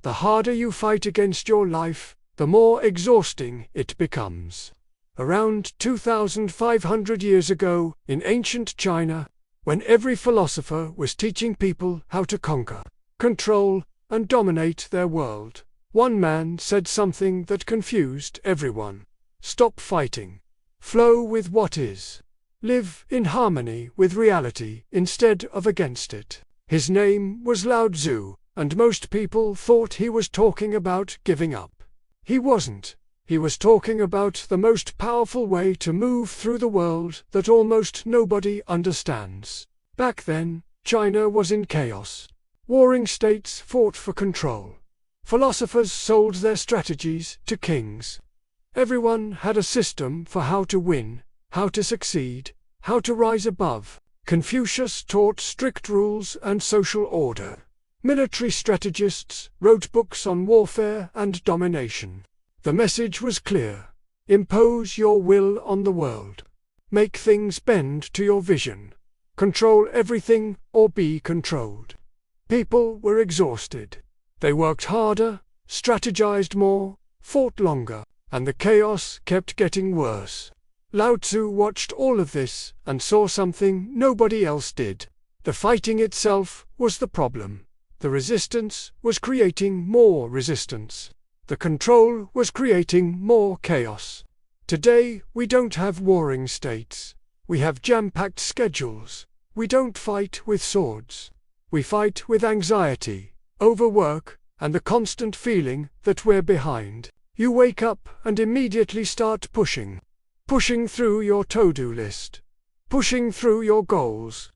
The harder you fight against your life, the more exhausting it becomes. Around 2,500 years ago, in ancient China, when every philosopher was teaching people how to conquer, control, and dominate their world, one man said something that confused everyone. Stop fighting. Flow with what is. Live in harmony with reality instead of against it. His name was Lao Tzu, and most people thought he was talking about giving up. He wasn't. He was talking about the most powerful way to move through the world that almost nobody understands. Back then, China was in chaos. Warring states fought for control. Philosophers sold their strategies to kings. Everyone had a system for how to win, how to succeed, how to rise above. Confucius taught strict rules and social order. Military strategists wrote books on warfare and domination. The message was clear. Impose your will on the world. Make things bend to your vision. Control everything or be controlled. People were exhausted. They worked harder, strategized more, fought longer, and the chaos kept getting worse. Lao Tzu watched all of this and saw something nobody else did. The fighting itself was the problem. The resistance was creating more resistance. The control was creating more chaos. Today, we don't have warring states. We have jam-packed schedules. We don't fight with swords. We fight with anxiety, overwork, and the constant feeling that we're behind. You wake up and immediately start pushing. Pushing through your to-do list. Pushing through your goals.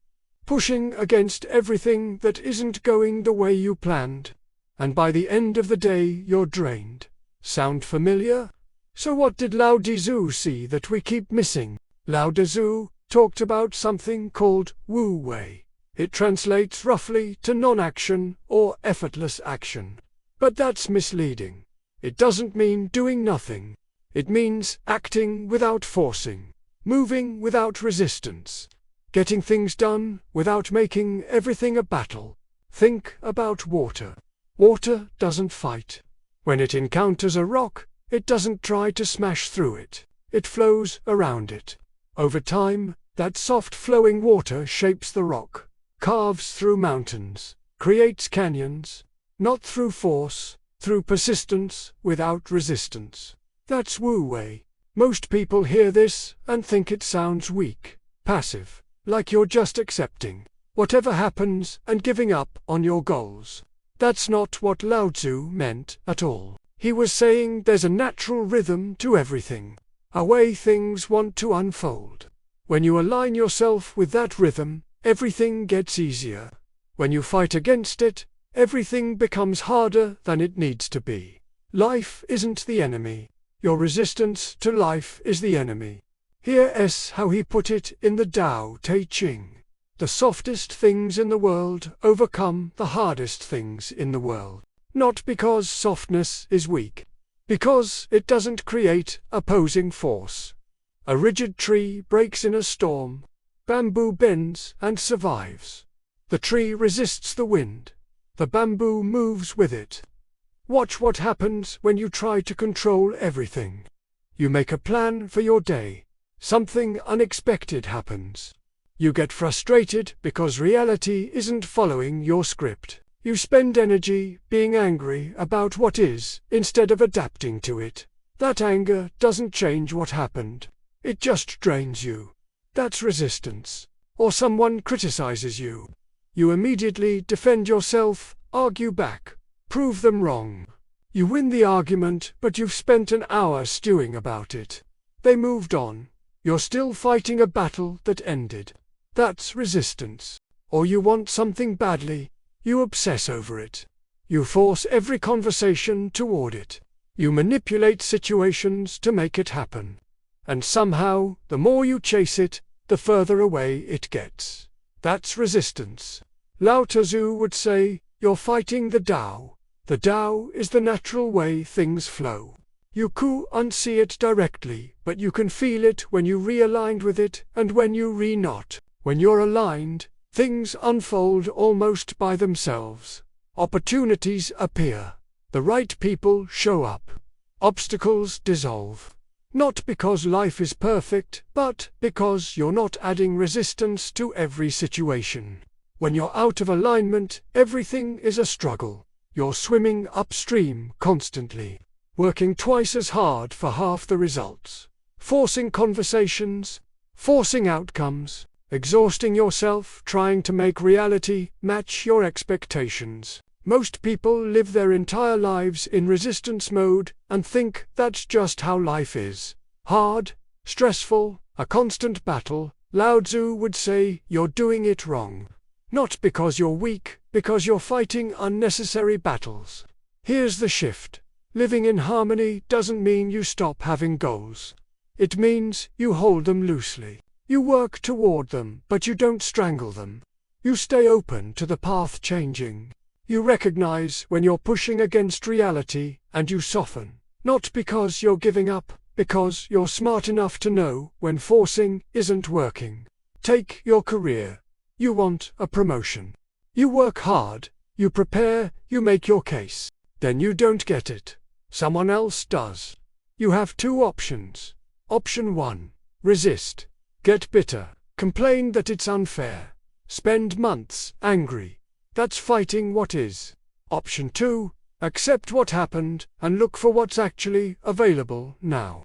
Pushing against everything that isn't going the way you planned. And by the end of the day, you're drained. Sound familiar? So what did Lao Tzu see that we keep missing? Lao Tzu talked about something called Wu Wei. It translates roughly to non-action or effortless action. But that's misleading. It doesn't mean doing nothing. It means acting without forcing, moving without resistance, getting things done without making everything a battle. Think about water. Water doesn't fight. When it encounters a rock, it doesn't try to smash through it. It flows around it. Over time, that soft flowing water shapes the rock, carves through mountains, creates canyons, not through force, through persistence without resistance. That's Wu Wei. Most people hear this and think it sounds weak, passive, like you're just accepting whatever happens and giving up on your goals. That's not what Lao Tzu meant at all. He was saying there's a natural rhythm to everything, a way things want to unfold. When you align yourself with that rhythm, everything gets easier. When you fight against it, everything becomes harder than it needs to be. Life isn't the enemy. Your resistance to life is the enemy. Here's how he put it in the Tao Te Ching. The softest things in the world overcome the hardest things in the world. Not because softness is weak. Because it doesn't create opposing force. A rigid tree breaks in a storm. Bamboo bends and survives. The tree resists the wind. The bamboo moves with it. Watch what happens when you try to control everything. You make a plan for your day. Something unexpected happens. You get frustrated because reality isn't following your script. You spend energy being angry about what is, instead of adapting to it. That anger doesn't change what happened. It just drains you. That's resistance. Or someone criticizes you. You immediately defend yourself, argue back. Prove them wrong. You win the argument, but you've spent an hour stewing about it. They moved on. You're still fighting a battle that ended. That's resistance. Or you want something badly. You obsess over it. You force every conversation toward it. You manipulate situations to make it happen. And somehow, the more you chase it, the further away it gets. That's resistance. Lao Tzu would say, you're fighting the Tao. The Tao is the natural way things flow. You can't see it directly, but you can feel it when you realigned with it and when you re-not. When you're aligned, things unfold almost by themselves. Opportunities appear. The right people show up. Obstacles dissolve. Not because life is perfect, but because you're not adding resistance to every situation. When you're out of alignment, everything is a struggle. You're swimming upstream constantly, working twice as hard for half the results, forcing conversations, forcing outcomes, exhausting yourself trying to make reality match your expectations. Most people live their entire lives in resistance mode and think that's just how life is. Hard, stressful, a constant battle. Lao Tzu would say you're doing it wrong. Not because you're weak, because you're fighting unnecessary battles. Here's the shift. Living in harmony doesn't mean you stop having goals. It means you hold them loosely. You work toward them, but you don't strangle them. You stay open to the path changing. You recognize when you're pushing against reality, and you soften. Not because you're giving up, because you're smart enough to know when forcing isn't working. Take your career. You want a promotion. You work hard, you prepare, you make your case. Then you don't get it. Someone else does. You have two options. Option 1. Resist. Get bitter. Complain that it's unfair. Spend months angry. That's fighting what is. Option 2. Accept what happened and look for what's actually available now.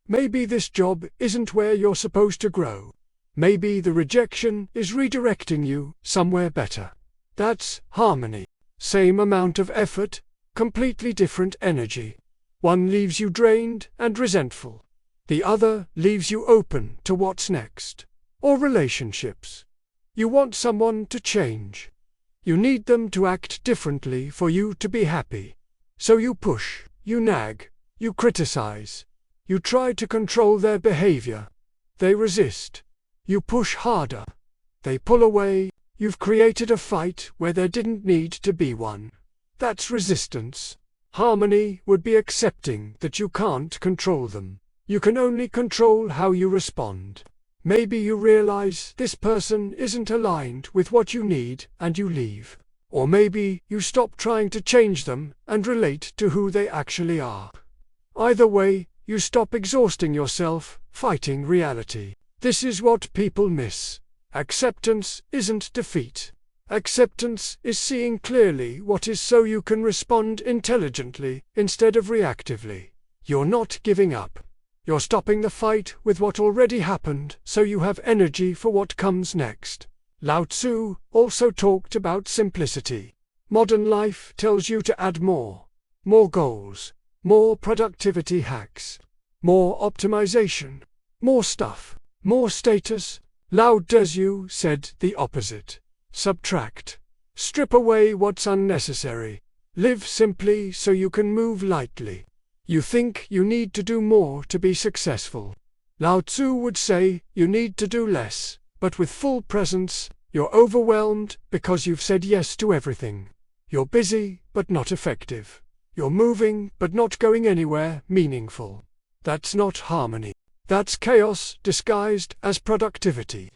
Maybe this job isn't where you're supposed to grow. Maybe the rejection is redirecting you somewhere better. That's harmony. Same amount of effort, completely different energy. One leaves you drained and resentful. The other leaves you open to what's next. Or relationships. You want someone to change. You need them to act differently for you to be happy. So you push, you nag, you criticize. You try to control their behavior. They resist. You push harder. They pull away. You've created a fight where there didn't need to be one. That's resistance. Harmony would be accepting that you can't control them. You can only control how you respond. Maybe you realize this person isn't aligned with what you need and you leave. Or maybe you stop trying to change them and relate to who they actually are. Either way, you stop exhausting yourself fighting reality. This is what people miss. Acceptance isn't defeat. Acceptance is seeing clearly what is so you can respond intelligently instead of reactively. You're not giving up. You're stopping the fight with what already happened so you have energy for what comes next. Lao Tzu also talked about simplicity. Modern life tells you to add more. More goals. More productivity hacks. More optimization. More stuff. More status. Lao Tzu said the opposite. Subtract. Strip away what's unnecessary. Live simply so you can move lightly. You think you need to do more to be successful. Lao Tzu would say you need to do less, but with full presence. You're overwhelmed because you've said yes to everything. You're busy but not effective. You're moving but not going anywhere meaningful. That's not harmony. That's chaos disguised as productivity.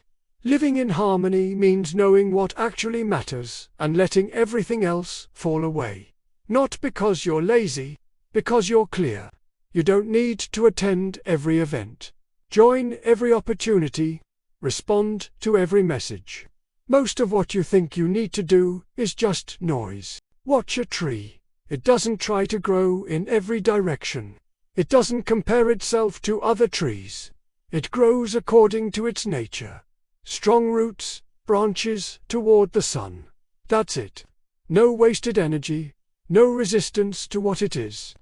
Living in harmony means knowing what actually matters and letting everything else fall away. Not because you're lazy, because you're clear. You don't need to attend every event. Join every opportunity. Respond to every message. Most of what you think you need to do is just noise. Watch a tree. It doesn't try to grow in every direction. It doesn't compare itself to other trees. It grows according to its nature. Strong roots, branches toward the sun. That's it. No wasted energy. No resistance to what it is.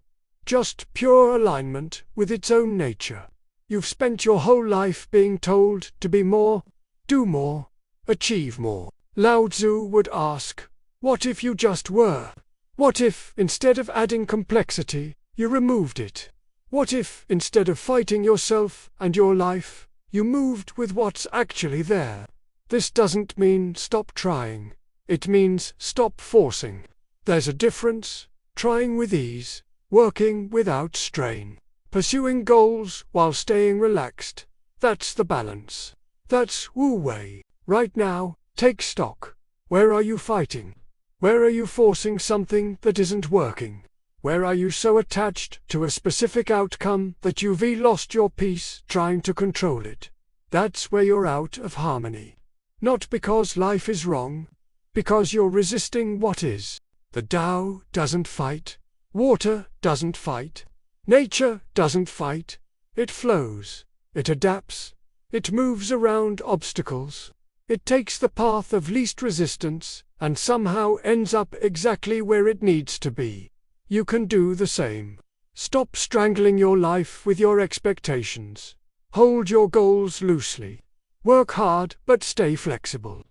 Just pure alignment with its own nature. You've spent your whole life being told to be more, do more, achieve more. Lao Tzu would ask, what if you just were? What if, instead of adding complexity, you removed it? What if, instead of fighting yourself and your life, you moved with what's actually there? This doesn't mean stop trying. It means stop forcing. There's a difference. Trying with ease, working without strain, pursuing goals while staying relaxed. That's the balance. That's Wu Wei. Right now, take stock. Where are you fighting? Where are you forcing something that isn't working? Where are you so attached to a specific outcome that you've lost your peace trying to control it? That's where you're out of harmony. Not because life is wrong, because you're resisting what is. The Tao doesn't fight. Water doesn't fight. Nature doesn't fight. It flows. It adapts. It moves around obstacles. It takes the path of least resistance and somehow ends up exactly where it needs to be. You can do the same. Stop strangling your life with your expectations. Hold your goals loosely. Work hard but stay flexible.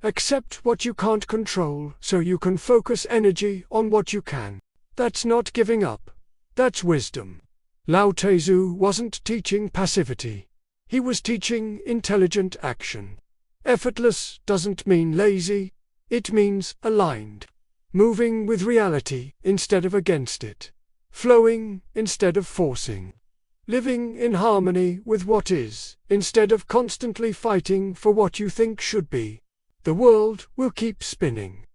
Accept what you can't control so you can focus energy on what you can. That's not giving up. That's wisdom. Lao Tzu wasn't teaching passivity. He was teaching intelligent action. Effortless doesn't mean lazy. It means aligned. Moving with reality instead of against it. Flowing instead of forcing. Living in harmony with what is, instead of constantly fighting for what you think should be. The world will keep spinning.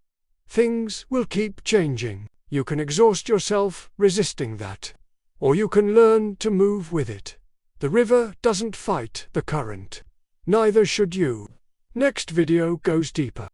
Things will keep changing. You can exhaust yourself resisting that. Or you can learn to move with it. The river doesn't fight the current. Neither should you. Next video goes deeper.